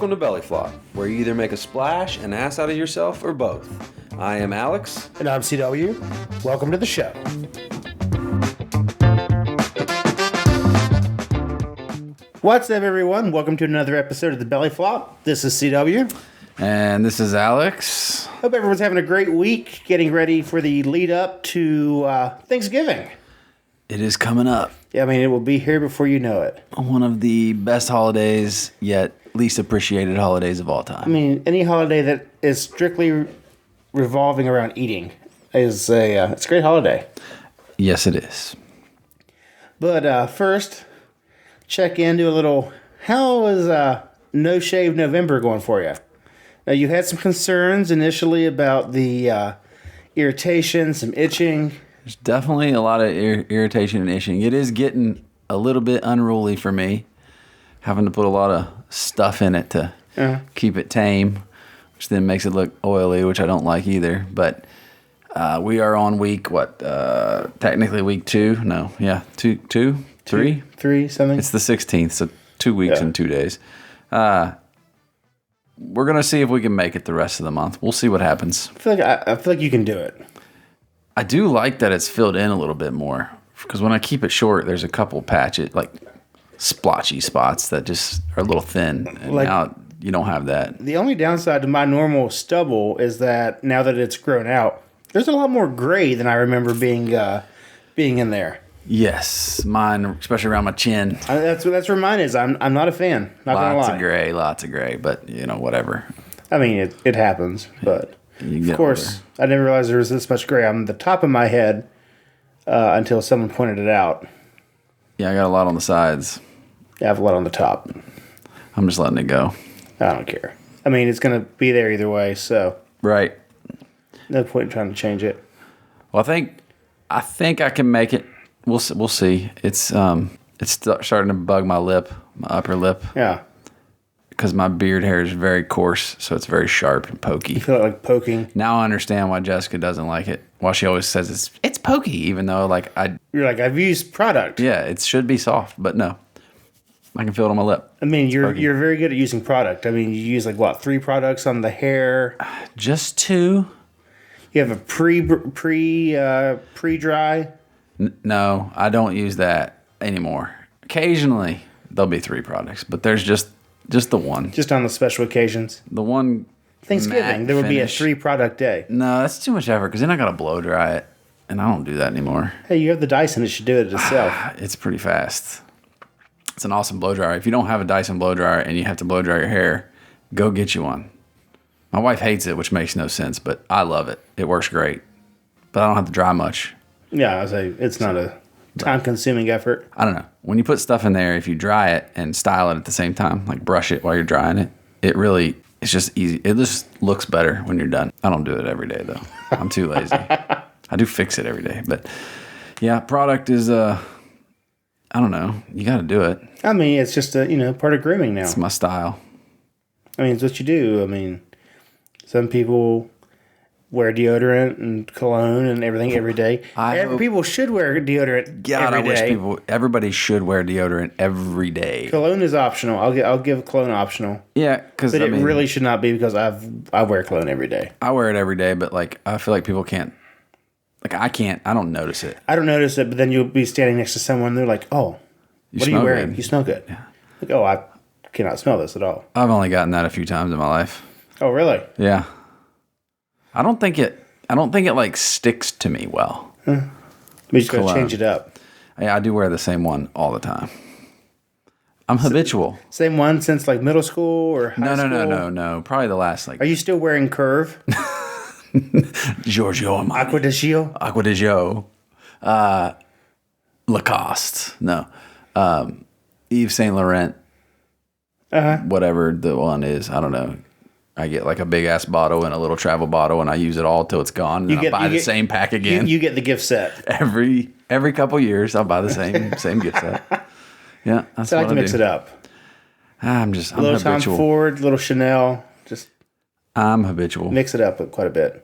Welcome to Belly Flop, where you either make a splash, an ass out of yourself, or both. I am Alex. And I'm CW. Welcome to the show. What's up, everyone? Welcome to another episode of the Belly Flop. This is CW. And this is Alex. Hope everyone's having a great week, getting ready for the lead up to Thanksgiving. It is coming up. Yeah, I mean, it will be here before you know it. One of the best holidays, yet least appreciated holidays of all time. I mean, any holiday that is strictly revolving around eating is it's a great holiday. Yes, it is. But first, check into a little, how was No Shave November going for you? Now, you had some concerns initially about the irritation, some itching. There's definitely a lot of irritation and itching. It is getting a little bit unruly for me, having to put a lot of stuff in it to keep it tame, which then makes it look oily, which I don't like either. But we are on week, technically week 2? No, yeah, two, three? Three, something. It's the 16th, so 2 weeks and 2 days. We're going to see if we can make it the rest of the month. We'll see what happens. I feel like you can do it. I do like that it's filled in a little bit more, because when I keep it short, there's a couple patches, like splotchy spots that just are a little thin. And now you don't have that. The only downside to my normal stubble is that now that it's grown out, there's a lot more gray than I remember being in there. Yes, mine, especially around my chin. That's where mine is. I'm not a fan. Not gonna lie. Lots of gray, but whatever. I mean, it happens, but of course, older. I didn't realize there was this much gray on the top of my head until someone pointed it out. Yeah, I got a lot on the sides. I have a lot on the top. I'm just letting it go. I don't care. I mean, it's going to be there either way, so. Right. No point in trying to change it. Well, I think I can make it. We'll see. It's starting to bug my upper lip. Yeah. Because my beard hair is very coarse, so it's very sharp and pokey. You feel like poking. Now I understand why Jessica doesn't like it. Why she always says it's pokey, even though You're like, I've used product. Yeah, it should be soft, but no. I can feel it on my lip. I mean, you're very good at using product. I mean, you use 3 products on the hair? Just 2. You have a pre-dry? No, I don't use that anymore. Occasionally there'll be 3 products, but there's just the one. Just on the special occasions. The one. Thanksgiving, there would be a 3-product day. No, that's too much effort, because then I got to blow dry it, and I don't do that anymore. Hey, you have the Dyson. It should do it itself. It's pretty fast. It's an awesome blow dryer. If you don't have a Dyson blow dryer and you have to blow dry your hair, go get you one. My wife hates it, which makes no sense, but I love it. It works great. But I don't have to dry much. Yeah, I was like, it's not a time-consuming effort. I don't know. When you put stuff in there, if you dry it and style it at the same time, like brush it while you're drying it, it's just easy. It just looks better when you're done. I don't do it every day, though. I'm too lazy. I do fix it every day. But, yeah, product is, I don't know. You got to do it. I mean, it's just part of grooming now. It's my style. I mean, it's what you do. I mean, some people wear deodorant and cologne and everything every day. People should wear deodorant every day. Everybody should wear deodorant every day. Cologne is optional. I'll give cologne optional. Yeah, but it really should not be, because I wear cologne every day. I wear it every day, but I feel like people can't. I can't. I don't notice it. I don't notice it, but then you'll be standing next to someone and they're like, "Oh, what are you wearing? Good. You smell good." Yeah. Like, oh, I cannot smell this at all. I've only gotten that a few times in my life. Oh, really? Yeah. I don't think it sticks to me well. But you just gotta change it up. Yeah, I do wear the same one all the time. I'm habitual. Same one since middle school or high school? No. Probably the last Are you still wearing Curve? Giorgio Armani. Acqua di Gio. Lacoste. No. Yves Saint Laurent. Whatever the one is, I don't know. I get a big ass bottle and a little travel bottle, and I use it all till it's gone. And I buy the same pack again. You get the gift set every couple years. I'll buy the same gift set. Yeah, that's so what I like to mix it up. I'm little habitual. Tom Ford, little Chanel. I'm habitual. Mix it up quite a bit.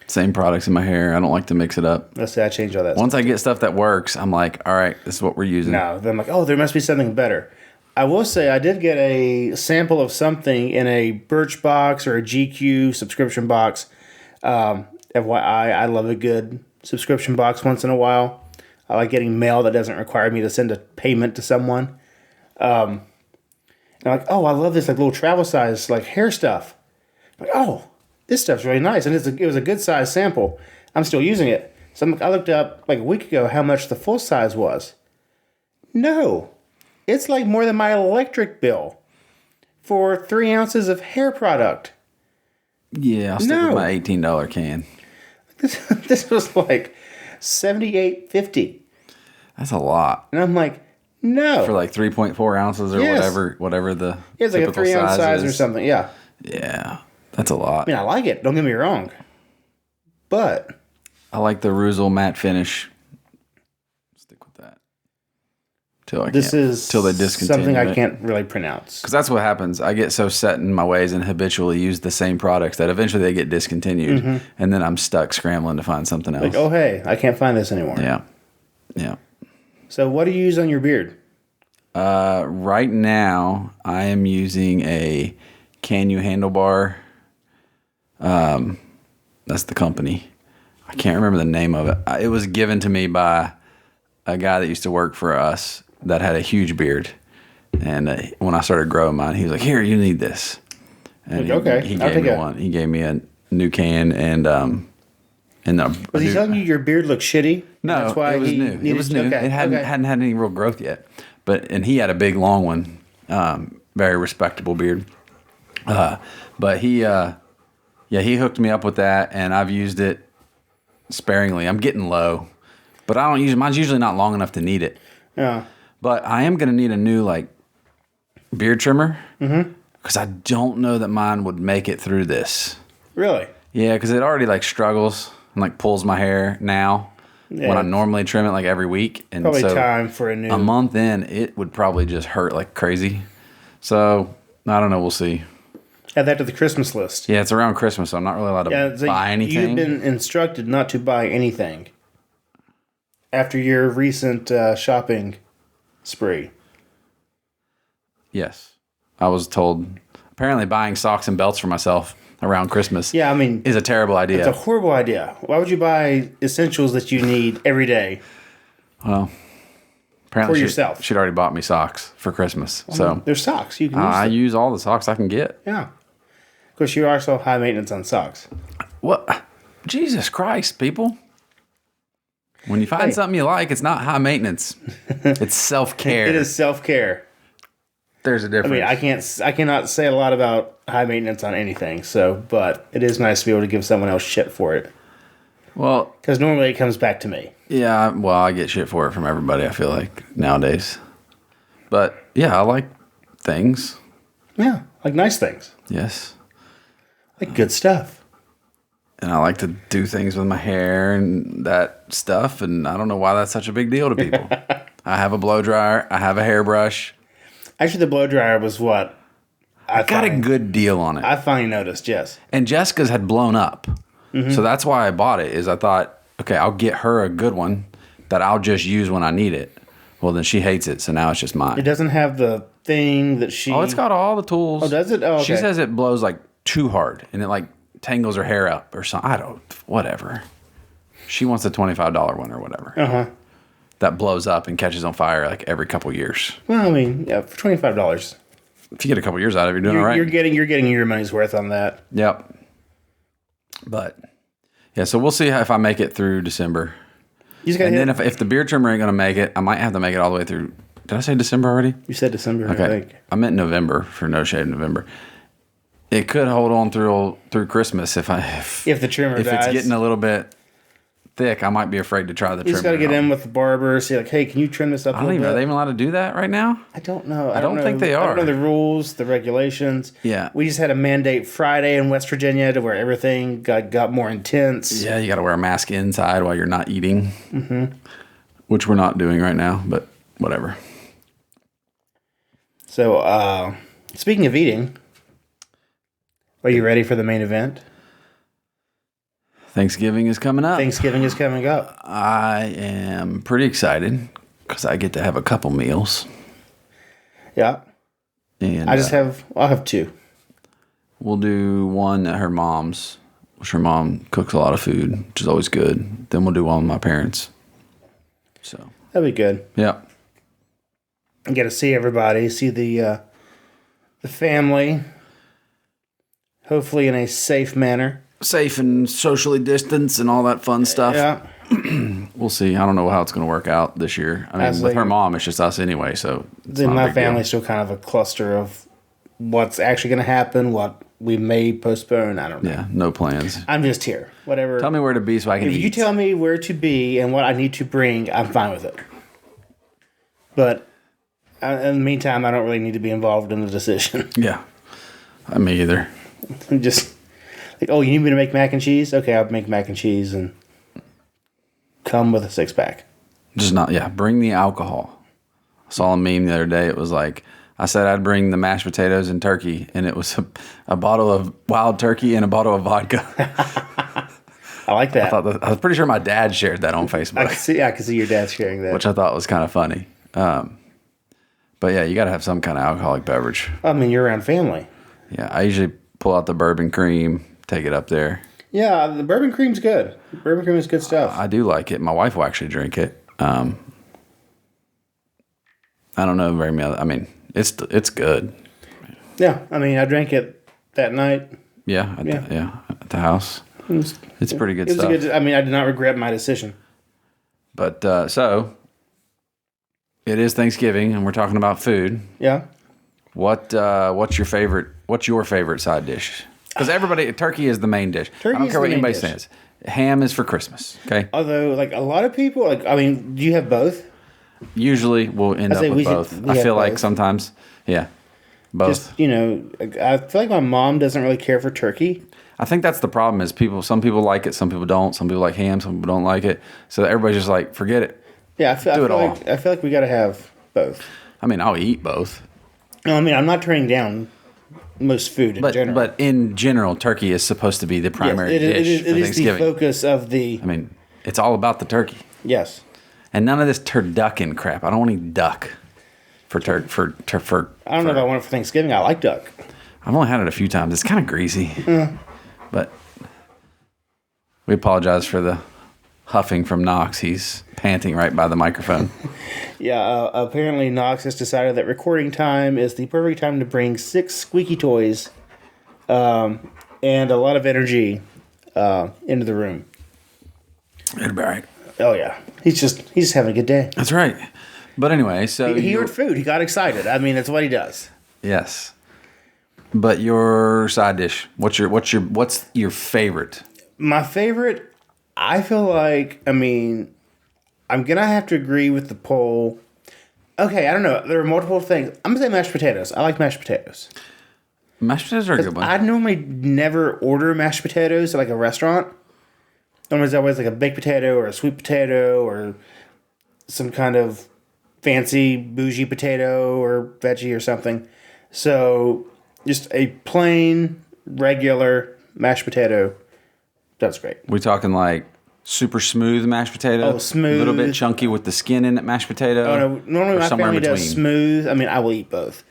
Same products in my hair. I don't like to mix it up. Let's say I change all that. Once I get stuff that works, I'm like, all right, this is what we're using. No, then I'm like, oh, there must be something better. I will say I did get a sample of something in a Birchbox or a GQ subscription box. FYI, I love a good subscription box once in a while. I like getting mail that doesn't require me to send a payment to someone. And I'm like, oh, I love this like little travel size like hair stuff. I'm like, oh, this stuff's really nice, and it was a good size sample. I'm still using it. So I looked up like a week ago how much the full size was. No, it's like more than my electric bill for 3 ounces of hair product. Yeah, I'll stick with my $18 can. This was like $78.50. That's a lot. And I'm like, no. For like 3.4 ounces or whatever the it's like a 3 ounce size or something. Yeah. Yeah, that's a lot. I mean, I like it. Don't get me wrong. But I like the Ruzel matte finish. Stick with that. Till they discontinue something I it. can't really pronounce. Because that's what happens. I get so set in my ways and habitually use the same products that eventually they get discontinued. Mm-hmm. And then I'm stuck scrambling to find something else. Like, oh, hey, I can't find this anymore. Yeah. Yeah. So what do you use on your beard? Right now, I am using a Can You Handlebar. That's the company. I can't remember the name of it. It was given to me by a guy that used to work for us that had a huge beard. And when I started growing mine, he was like, "Here, you need this." And he gave me one. He gave me a new can was he telling you your beard looked shitty? No, that's why it was new. It was new. Okay, it hadn't had any real growth yet. And he had a big, long one. Very respectable beard. But he hooked me up with that, and I've used it sparingly. I'm getting low, but I don't use it. Mine's usually not long enough to need it. Yeah. But I am going to need a new, beard trimmer. Mm-hmm. Because I don't know that mine would make it through this. Really? Yeah, because it already, struggles and, pulls my hair now. Yeah. When I normally trim it, every week. And probably time for a month in, it would probably just hurt like crazy. So, I don't know. We'll see. Add that to the Christmas list. Yeah, it's around Christmas, so I'm not really allowed to buy anything. You've been instructed not to buy anything after your recent shopping spree. Yes. I was told, apparently buying socks and belts for myself around Christmas is a terrible idea. It's a horrible idea. Why would you buy essentials that you need every day? Well, apparently for yourself. She'd already bought me socks for Christmas. So they're socks. You can use them. I use all the socks I can get. Yeah. Of course, you are so high maintenance on socks. What? Jesus Christ, people. When you find something you like, it's not high maintenance. It's self-care. It is self-care. There's a difference. I mean, I cannot say a lot about high maintenance on anything. But it is nice to be able to give someone else shit for it. Well, because normally it comes back to me. Yeah, well, I get shit for it from everybody, I feel like, nowadays. But yeah, I like things. Yeah, like nice things. Yes. Like good stuff. And I like to do things with my hair and that stuff, and I don't know why that's such a big deal to people. I have a blow dryer. I have a hairbrush. Actually, the blow dryer was what I got a good deal on it. I finally noticed, yes. And Jessica's had blown up. Mm-hmm. So that's why I bought it, is I thought, okay, I'll get her a good one that I'll just use when I need it. Well, then she hates it, so now it's just mine. It doesn't have the thing that she... Oh, it's got all the tools. Oh, does it? Oh, okay. She says it blows too hard, and it tangles her hair up or something. Whatever. She wants the $25 one or whatever. Uh-huh. That blows up and catches on fire every couple years. Well, I mean, yeah, for $25. If you get a couple years out of it, you're doing all right. You're getting your money's worth on that. Yep. But, yeah, so we'll see if I make it through December. And then if the beard trimmer ain't going to make it, I might have to make it all the way through. Did I say December already? You said December, okay. I think. I meant November for No Shave November. It could hold on through Christmas if the trimmer dies. If it's getting a little bit thick, I might be afraid to try the trimmer. You just got to get in with the barber, say hey, can you trim this up a little bit? Are they even allowed to do that right now? I don't know. I don't think they are. I don't know the rules, the regulations. Yeah. We just had a mandate Friday in West Virginia to where everything got more intense. Yeah, you got to wear a mask inside while you're not eating, which we're not doing right now, but whatever. So, speaking of eating, are you ready for the main event? Thanksgiving is coming up. Thanksgiving is coming up. I am pretty excited because I get to have a couple meals. Yeah. And I'll have two. we'll do one at her mom's, which her mom cooks a lot of food, which is always good. Then we'll do one with my parents. So That'd be good. yeah. You get to see everybody, see the family, hopefully in a safe manner. Safe and socially distanced and all that fun stuff. Yeah. We'll see. I don't know how it's going to work out this year. I mean, with her mom, it's just us anyway, so it's Then not a my big deal. family's still kind of a cluster of what's actually going to happen, what we may postpone. I don't know. Yeah, no plans. I'm just here. Whatever. Tell me where to be so I can If eat. you tell me where to be and what I need to bring, I'm fine with it. But in the meantime, I don't really need to be involved in the decision. Yeah, me either. I'm just like, oh, you need me to make mac and cheese? Okay, I'll make mac and cheese and come with a 6-pack. Just not, yeah, bring the alcohol. I saw a meme the other day. It was like, I said I'd bring the mashed potatoes and turkey, and it was a bottle of wild turkey and a bottle of vodka. I like that. I was pretty sure my dad shared that on Facebook, I can see your dad sharing that. which I thought was kind of funny. But yeah, you got to have some kind of alcoholic beverage. I mean, you're around family. Yeah, I usually pull out the bourbon cream, take it up there. Yeah, the bourbon cream's good. Bourbon cream is good stuff. I do like it. My wife will actually drink it. I don't know very many other, I mean, it's good. Yeah, I mean, I drank it that night. Yeah, at the house. It's pretty good stuff. I mean, I did not regret my decision. But so it is Thanksgiving, and we're talking about food. Yeah. What's your favorite side dish? Because turkey is the main dish. I don't care what anybody says. Ham is for Christmas. Okay. Although, like a lot of people, I mean, do you have both? Usually, we'll end up with both. I feel like sometimes, yeah, both. Just I feel like my mom doesn't really care for turkey. I think that's the problem. Is some people like it, some people don't. Some people like ham, some people don't like it. So everybody's just like, forget it. Yeah, I feel like we got to have both. I mean, I'll eat both. No, I mean, I'm not turning down most food in general. But in general, turkey is supposed to be the primary dish for Thanksgiving. Thanksgiving. It is the focus of the... I mean, it's all about the turkey. Yes. And none of this turducken crap. I don't want any duck for I don't know if I want it for Thanksgiving. I like duck. I've only had it a few times. It's kind of greasy. But we apologize for the huffing from Knox. He's panting right by the microphone. Yeah, apparently Knox has decided that recording time is the perfect time to bring 6 squeaky toys and a lot of energy into the room. It'll be all right. Oh, yeah. He's just having a good day. That's right. But anyway, so... He heard food. He got excited. I mean, that's what he does. Yes. But your side dish, what's your favorite? My favorite, I feel like, I mean, I'm going to have to agree with the poll. Okay, I don't know. There are multiple things. I'm going to say mashed potatoes. I like mashed potatoes. Mashed potatoes are a good one. I normally never order mashed potatoes at like a restaurant. Normally it's always like a baked potato or a sweet potato or some kind of fancy bougie potato or veggie or something. So just a plain, regular mashed potato. That's great. We talking like super smooth mashed potato? Oh, smooth. A little bit chunky with the skin in it mashed potato? Oh, no. Normally my family does smooth. I mean, I will eat both.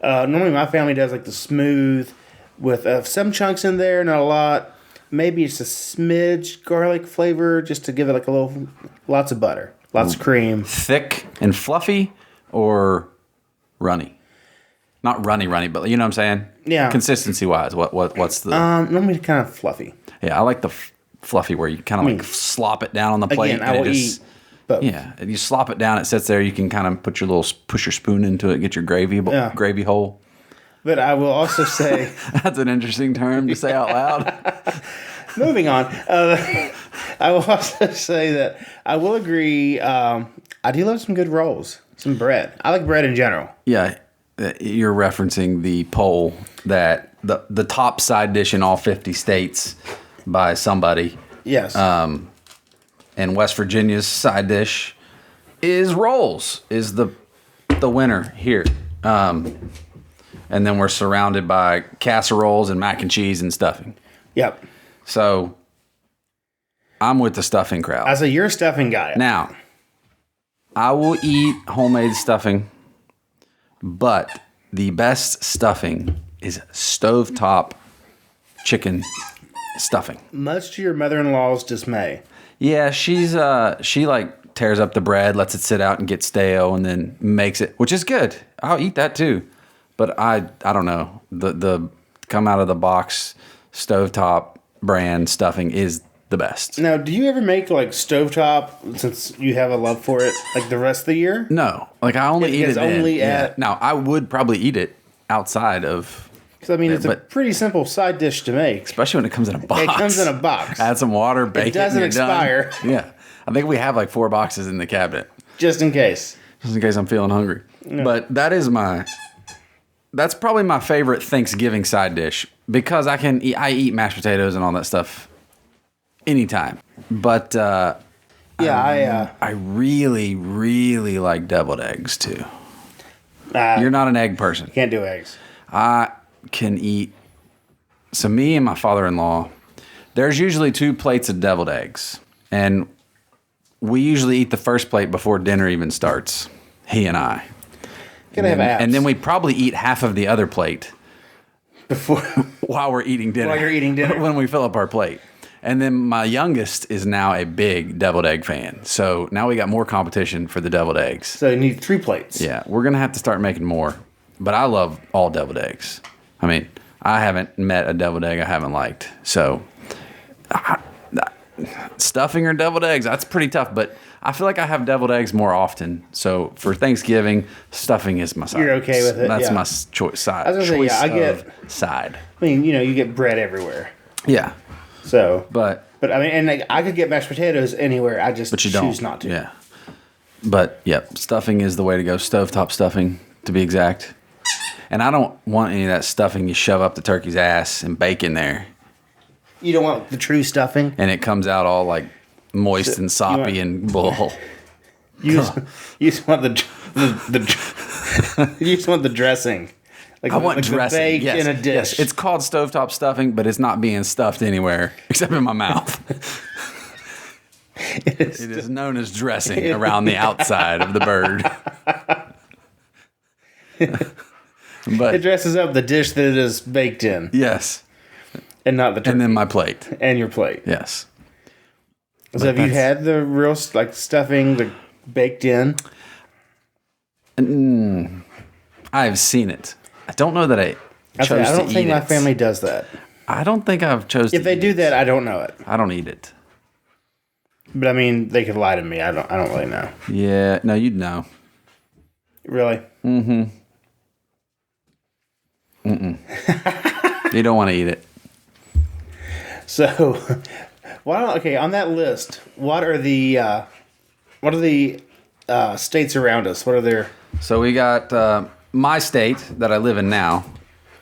Yeah. Normally my family does like the smooth with some chunks in there, not a lot. Maybe it's a smidge garlic flavor just to give it like lots of butter, lots of cream. Thick and fluffy or runny? Not runny, but you know what I'm saying? Yeah. Consistency wise, what's the... Normally kind of fluffy. Yeah, I like the fluffy where you kind of slop it down on the plate. Again, I will eat both. Yeah, and you slop it down, it sits there, you can kind of push your spoon into it, get your gravy hole. But I will also say... That's an interesting term to say out loud. Moving on. I will also say that I will agree, I do love some good rolls, some bread. I like bread in general. Yeah, you're referencing the poll that the top side dish in all 50 states by somebody. Yes. And West Virginia's side dish is rolls, is the winner here. And then we're surrounded by casseroles and mac and cheese and stuffing. Yep. So I'm with the stuffing crowd. I say you're a stuffing guy. Now, I will eat homemade stuffing But the best stuffing is stovetop chicken stuffing. Much to your mother-in-law's dismay. Yeah, she like tears up the bread, lets it sit out and get stale, and then makes it, which is good. I'll eat that too. But I don't know. The come out of the box stovetop brand stuffing is the best. Now, do you ever make like stovetop, since you have a love for it, like the rest of the year? No, like I only eat it only in. at. Yeah. Now I would probably eat it outside of. Because I mean, it's a pretty simple side dish to make. Especially when it comes in a box. It comes in a box. Add some water, bake it. It doesn't expire. Done. Yeah, I think we have like 4 boxes in the cabinet, just in case. Just in case I'm feeling hungry. No. But that's probably my favorite Thanksgiving side dish because I eat mashed potatoes and all that stuff anytime. But I really, really like deviled eggs too. You're not an egg person. Can't do eggs. I can eat. So me and my father-in-law, there's usually 2 plates of deviled eggs. And we usually eat the first plate before dinner even starts. He and I. And then we probably eat half of the other plate before while we're eating dinner. While you're eating dinner. When we fill up our plate. And then my youngest is now a big deviled egg fan. So now we got more competition for the deviled eggs. So you need 3 plates. Yeah, we're going to have to start making more. But I love all deviled eggs. I mean, I haven't met a deviled egg I haven't liked. So stuffing or deviled eggs, that's pretty tough. But I feel like I have deviled eggs more often. So for Thanksgiving, stuffing is my side. You're okay with it? That's yeah. my choice side. I was gonna say, Side. I mean, you get bread everywhere. Yeah. So, but I mean, and like, I could get mashed potatoes anywhere. I just choose not to. Yeah. But yep, stuffing is the way to go. Stovetop stuffing, to be exact. And I don't want any of that stuffing you shove up the turkey's ass and bake in there. You don't want the true stuffing, and it comes out all like moist and soppy and bull. You just want the you just want the dressing. Like I want dressing. Baked Yes, in a dish. Yes. It's called stovetop stuffing, but it's not being stuffed anywhere except in my mouth. It is known as dressing around the outside of the bird. But it dresses up the dish that it is baked in. Yes. And not the turkey. And then my plate. And your plate. Yes. So have you had the real like stuffing the baked in? I've seen it. I don't know that I chose to eat it. I don't think my family does that. I don't think I've chosen. If they do that, I don't know it. I don't eat it. But I mean, they could lie to me. I don't really know. Yeah, no, you'd know. Really? Mm-hmm. You don't want to eat it. So, on that list, what are the states around us? What are their? So we got my state that I live in now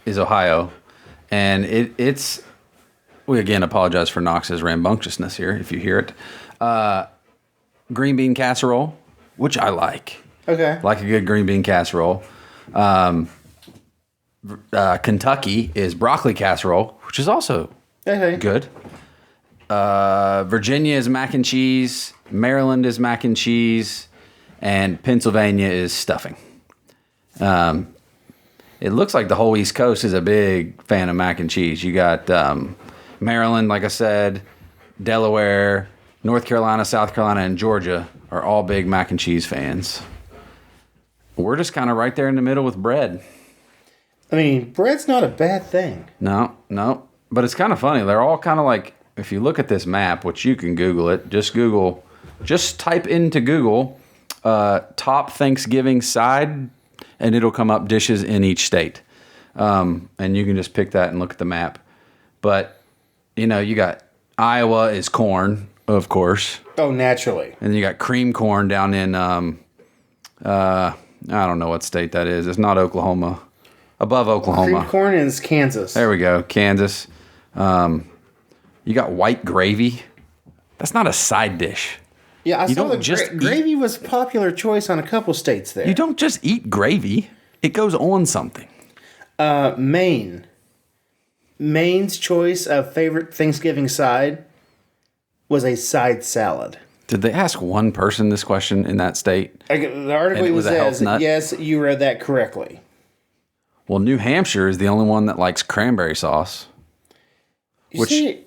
is Ohio, and it's. We again apologize for Knox's rambunctiousness here if you hear it. Green bean casserole, which I like. Okay. Like a good green bean casserole. Kentucky is broccoli casserole, which is also good. Virginia is mac and cheese. Maryland is mac and cheese. And Pennsylvania is stuffing. It looks like the whole East Coast is a big fan of mac and cheese. You got Maryland, like I said, Delaware, North Carolina, South Carolina, and Georgia are all big mac and cheese fans. We're just kind of right there in the middle with bread. I mean, bread's not a bad thing. No. But it's kind of funny. They're all kind of like, if you look at this map, which you can Google it, just type into Google top Thanksgiving side, and it'll come up dishes in each state. And you can just pick that and look at the map. But, you got Iowa is corn, of course. Oh, naturally. And then you got cream corn down in, I don't know what state that is. It's not Oklahoma. Above Oklahoma. Cream corn is Kansas. There we go, Kansas. You got white gravy. That's not a side dish. Yeah, I saw gravy was a popular choice on a couple states there. You don't just eat gravy. It goes on something. Maine. Maine's choice of favorite Thanksgiving side was a side salad. Did they ask one person this question in that state? The article And it even was a health says, nut? yes, you read that correctly. Well, New Hampshire is the only one that likes cranberry sauce. You see,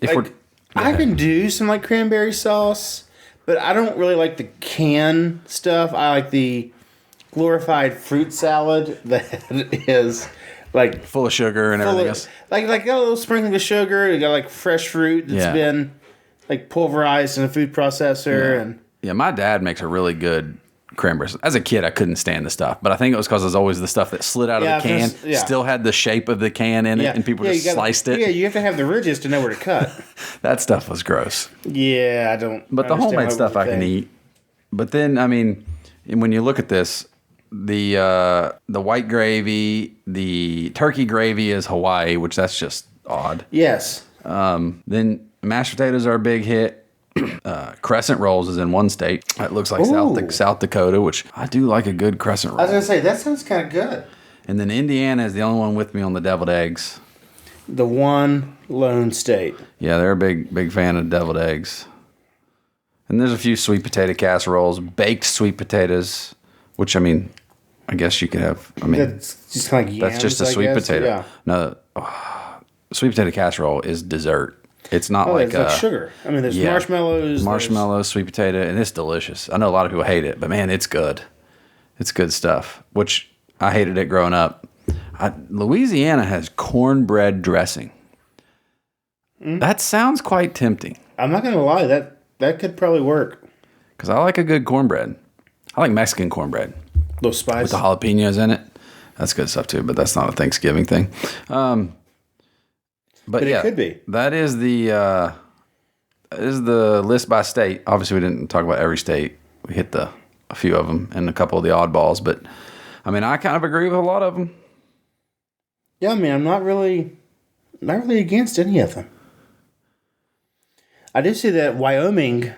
I can do some like cranberry sauce, but I don't really like the canned stuff. I like the glorified fruit salad that is like full of sugar and everything else. Like got a little sprinkling of sugar. You got like fresh fruit that's been like pulverized in a food processor. And my dad makes a really good cranberry sauce. As a kid, I couldn't stand the stuff, but I think it was because it was always the stuff that slid out of the can, still had the shape of the can in it, and people just sliced it. Yeah, you have to have the ridges to know where to cut. That stuff was gross. Yeah, I don't. But the homemade stuff I can eat. But then, I mean, when you look at this, the white gravy, the turkey gravy is Hawaii, which that's just odd. Yes. Then mashed potatoes are a big hit. Crescent rolls is in one state. It looks like South Dakota, which I do like a good crescent roll. I was going to say, that sounds kind of good. And then Indiana is the only one with me on the deviled eggs. The one lone state. Yeah, they're a big fan of deviled eggs. And there's a few sweet potato casseroles, baked sweet potatoes, which, I mean, I guess you could have. I mean, that's just kind of like yams, that's just a sweet potato. Yeah. No, sweet potato casserole is dessert. It's not like sugar. I mean, there's marshmallows. Sweet potato, and it's delicious. I know a lot of people hate it, but man, it's good. It's good stuff, which I hated it growing up. Louisiana has cornbread dressing. That sounds quite tempting. I'm not going to lie. That could probably work. Because I like a good cornbread. I like Mexican cornbread. Those spices. With the jalapenos in it. That's good stuff too, but that's not a Thanksgiving thing. But yeah, it could be. That is the list by state. Obviously, we didn't talk about every state. We hit a few of them and a couple of the oddballs. But I mean, I kind of agree with a lot of them. Yeah, I mean, I'm not really against any of them. I did see that Wyoming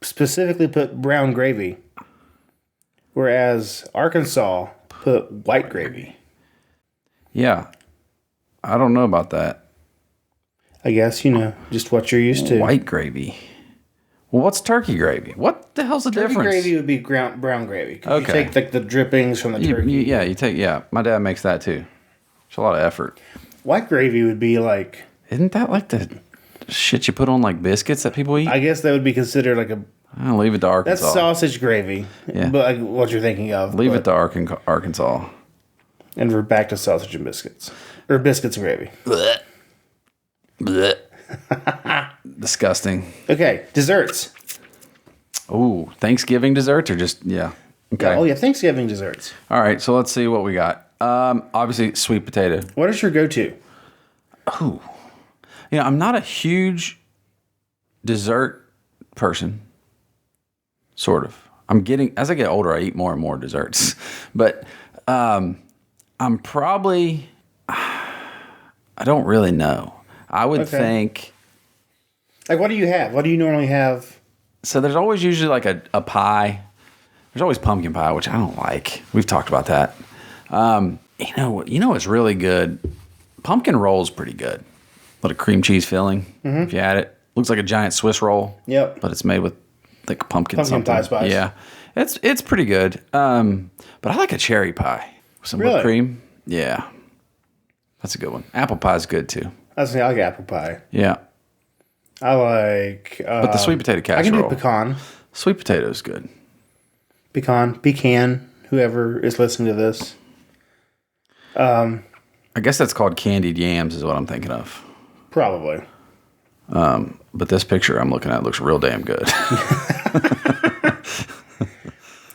specifically put brown gravy, whereas Arkansas put white gravy. Yeah, I don't know about that. I guess, just what you're used to. White gravy. Well, what's turkey gravy? What the hell's the difference? Turkey gravy would be brown gravy. Okay. You take like the drippings from the turkey. My dad makes that too. It's a lot of effort. White gravy would be like... Isn't that like the shit you put on like biscuits that people eat? I guess that would be considered like a... I'll leave it to Arkansas. That's sausage gravy. Yeah. But like what you're thinking of. Leave it to Arkansas. And we're back to sausage and biscuits. Or biscuits and gravy. Blech. Blech. Disgusting. Okay, desserts. Ooh, Thanksgiving desserts or just, yeah. Okay. Yeah, Thanksgiving desserts. All right, so let's see what we got. Obviously, sweet potato. What is your go-to? Ooh. I'm not a huge dessert person. Sort of. As I get older, I eat more and more desserts. But I'm probably, I don't really know. I would think. Like, what do you have? What do you normally have? So there's always usually like a pie. There's always pumpkin pie, which I don't like. We've talked about that. What's really good? Pumpkin roll's pretty good. A little cream cheese filling. If you add it. Looks like a giant Swiss roll. Yep. But it's made with like pumpkin pie spice. Yeah. It's pretty good. But I like a cherry pie. With some whipped cream. Yeah. That's a good one. Apple pie's good too. I like apple pie. Yeah. I like... but the sweet potato casserole. I can do pecan. Sweet potato is good. Pecan, whoever is listening to this. I guess that's called candied yams is what I'm thinking of. Probably. But this picture I'm looking at looks real damn good.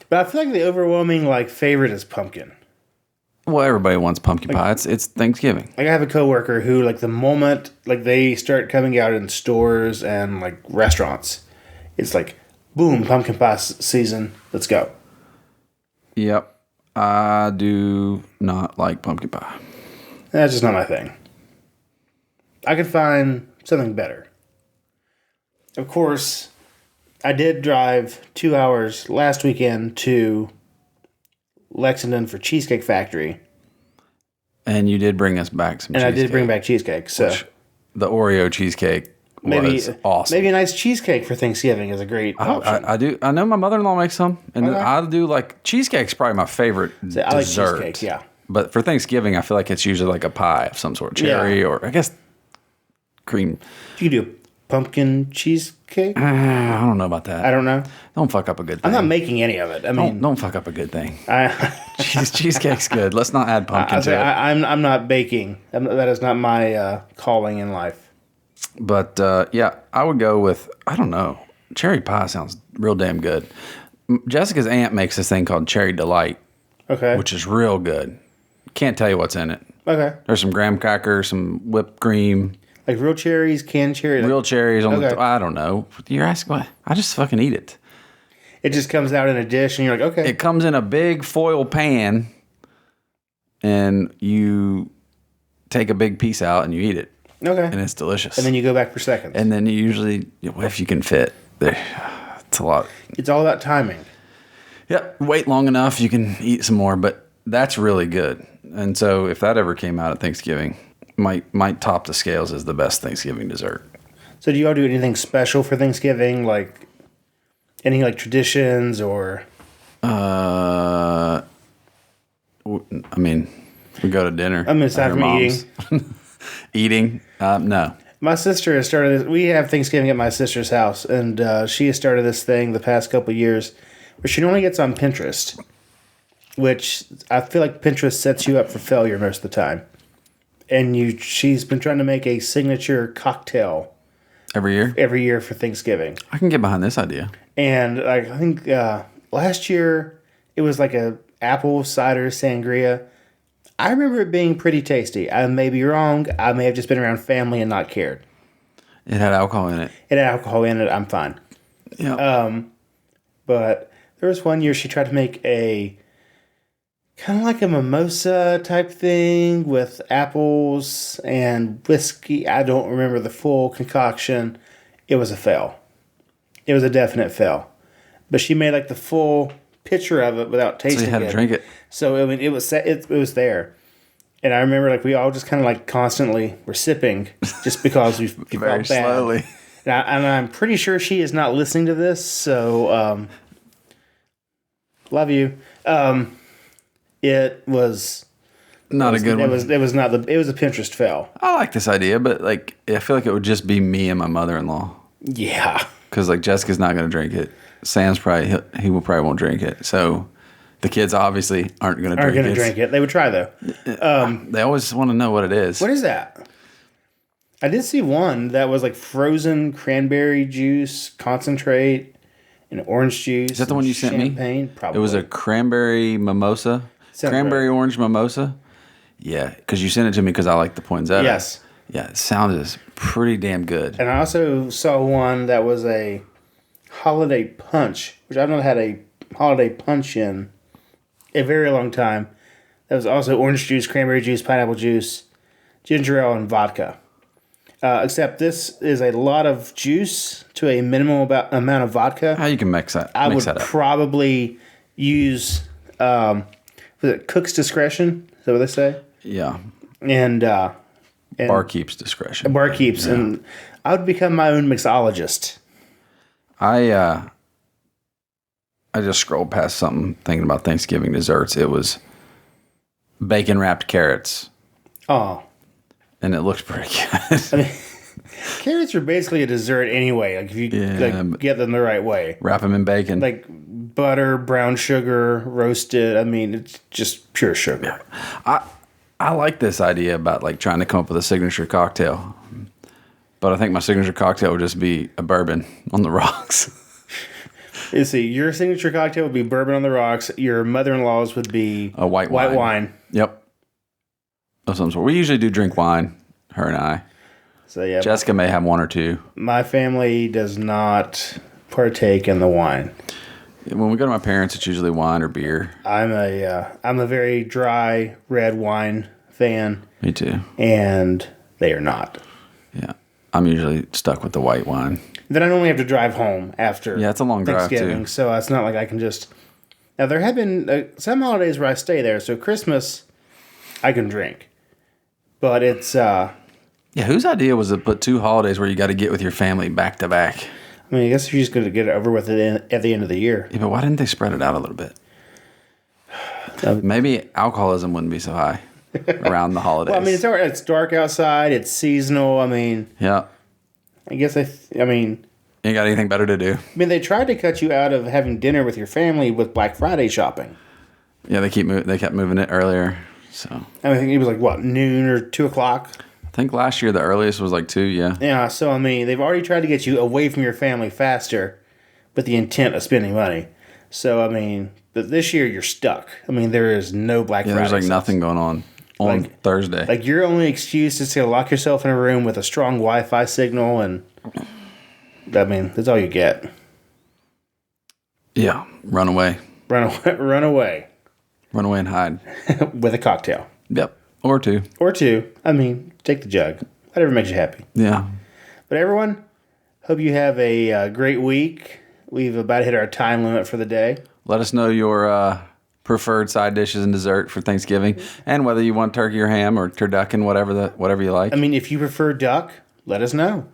But I feel like the overwhelming favorite is pumpkin. Well, everybody wants pumpkin pie. It's Thanksgiving. Like I have a coworker who, the moment they start coming out in stores and restaurants, it's boom, pumpkin pie season. Let's go. Yep, I do not like pumpkin pie. That's just not my thing. I could find something better. Of course, I did drive 2 hours last weekend to Lexington for Cheesecake Factory. And you did bring us back some cheesecake. And I did bring back cheesecake. So the Oreo cheesecake was awesome. Maybe a nice cheesecake for Thanksgiving is a great option. I do. I know my mother-in-law makes some, and Okay. I do like cheesecake's probably my favorite dessert. I like cheesecake, yeah. But for Thanksgiving, I feel like it's usually like a pie of some sort, cherry or I guess cream. You could do a pumpkin cheesecake. I don't know about that. I don't know. Don't fuck up a good thing. I'm not making any of it. I mean, don't fuck up a good thing. I, Cheesecake's good. Let's not add pumpkin to it. I'm not baking. That is not my calling in life. But yeah, I would go with, I don't know. Cherry pie sounds real damn good. Jessica's aunt makes this thing called Cherry Delight, Okay. which is real good. Can't tell you what's in it. Okay. There's some graham crackers, some whipped cream, Like real cherries, canned cherries. real cherries on Okay. the. I don't know. You're asking what? I just fucking eat it. It just comes out in a dish, and you're like, okay. It comes in a big foil pan, and you take a big piece out and you eat it, Okay. and it's delicious. And then you go back for seconds. And then you usually, if you can fit, it's a lot. It's all about timing. Yeah, wait long enough, you can eat some more, but that's really good. And so if that ever came out at Thanksgiving, might top the scales as the best Thanksgiving dessert. So do you all do anything special for Thanksgiving? Like any like traditions or? I mean, we go to dinner. I mean, aside at from your mom's. Eating? No. My sister has started this. We have Thanksgiving at my sister's house, and she has started this thing the past couple of years where she only gets on Pinterest, which I feel like Pinterest sets you up for failure most of the time. And she's been trying to make a signature cocktail Every year? for Thanksgiving. I can get behind this idea. And I think last year it was like a apple cider sangria. I remember it being pretty tasty. I may be wrong. I may have just been around family and not cared. It had alcohol in it. It had alcohol in it. I'm fine. Yeah. But there was one year she tried to make a kind of like a mimosa type thing with apples and whiskey. I don't remember the full concoction. It was a fail. It was a definite fail. But she made like the full picture of it without tasting it. So you had to drink it. So I mean, it was there. And I remember like we all just kind of like constantly were sipping just because we felt Very bad. slowly. And I'm pretty sure she is not listening to this, so love you. It was Not a good one. It was a Pinterest fail. I like this idea, but like I feel like it would just be me and my mother-in-law. Yeah. Because like Jessica's not going to drink it. Sam's he will probably won't drink it. So the kids obviously aren't going to drink it. They would try though. They always want to know what it is. What is that? I did see one that was like frozen cranberry juice concentrate and orange juice. Is that the one you sent me? Champagne, probably. It was a cranberry mimosa. Sounds Cranberry right. orange mimosa. Yeah, because you sent it to me because I like the poinsettia. Yes. Yeah, it sounds pretty damn good. And I also saw one that was a holiday punch, which I've not had a holiday punch in a very long time. That was also orange juice, cranberry juice, pineapple juice, ginger ale, and vodka. Except this is a lot of juice to a minimal amount of vodka. How you can mix that? I would that up. probably use was it cook's discretion? Is that what they say? Yeah. And Barkeep's discretion. barkeeps, and I would become my own mixologist. I just scrolled past something thinking about Thanksgiving desserts. It was bacon wrapped carrots, Oh, and it looked pretty good. carrots are basically a dessert anyway. Like if you get them the right way, Wrap them in bacon. like butter, brown sugar, roasted. I mean, it's just pure sugar. I like this idea about like trying to come up with a signature cocktail, but I think my signature cocktail would just be a bourbon on the rocks. You see, your signature cocktail would be bourbon on the rocks. Your mother-in-law's would be A white wine. Yep. Of some sort. We usually do drink wine, her and I. So yeah, Jessica may have one or two. my family does not partake in the wine. When we go to my parents, it's usually wine or beer. I'm a very dry red wine fan, Me too. and they are not. Yeah. I'm usually stuck with the white wine. Then I only have to drive home after. Yeah, it's a long drive, Thanksgiving, too. so it's not like I can just. Now there have been some holidays where I stay there. So Christmas, I can drink, but it's Yeah, whose idea was to put 2 holidays where you got to get with your family back to back? I mean, I guess if you're just going to get it over with at the end of the year. Yeah, but why didn't they spread it out a little bit? Maybe alcoholism wouldn't be so high around the holidays. Well, I mean, it's dark outside. It's seasonal. I mean, yeah. I guess I mean, You ain't got anything better to do. I mean, they tried to cut you out of having dinner with your family with Black Friday shopping. Yeah, they kept moving it earlier. So I mean, I think it was like what, noon or 2:00. I think last year the earliest was like 2. Yeah. Yeah. So I mean, they've already tried to get you away from your family faster, with the intent of spending money. So I mean, but this year you're stuck. I mean, there is no Black Friday. There's like sales. nothing going on Thursday. Like your only excuse is to lock yourself in a room with a strong Wi-Fi signal, and I mean, that's all you get. Yeah, run away. Run away. Run away. Run away and hide. With a cocktail. Yep, or 2. Or 2. I mean, take the jug. Whatever makes you happy. Yeah. But everyone, hope you have a great week. We've about hit our time limit for the day. Let us know your preferred side dishes and dessert for Thanksgiving, and whether you want turkey or ham or turducken, whatever you like. I mean, if you prefer duck, let us know.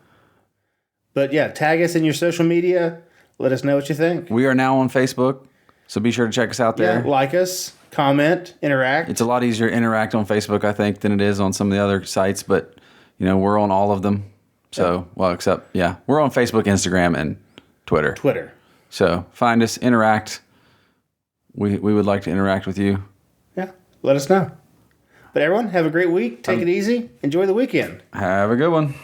But yeah, tag us in your social media. Let us know what you think. We are now on Facebook, so be sure to check us out there. Yeah, like us, comment, interact. It's a lot easier to interact on Facebook, I think, than it is on some of the other sites, but we're on all of them. So, we're on Facebook, Instagram, and Twitter. So find us, interact. We would like to interact with you. Yeah, let us know. But everyone, have a great week. Take it easy. Enjoy the weekend. Have a good one.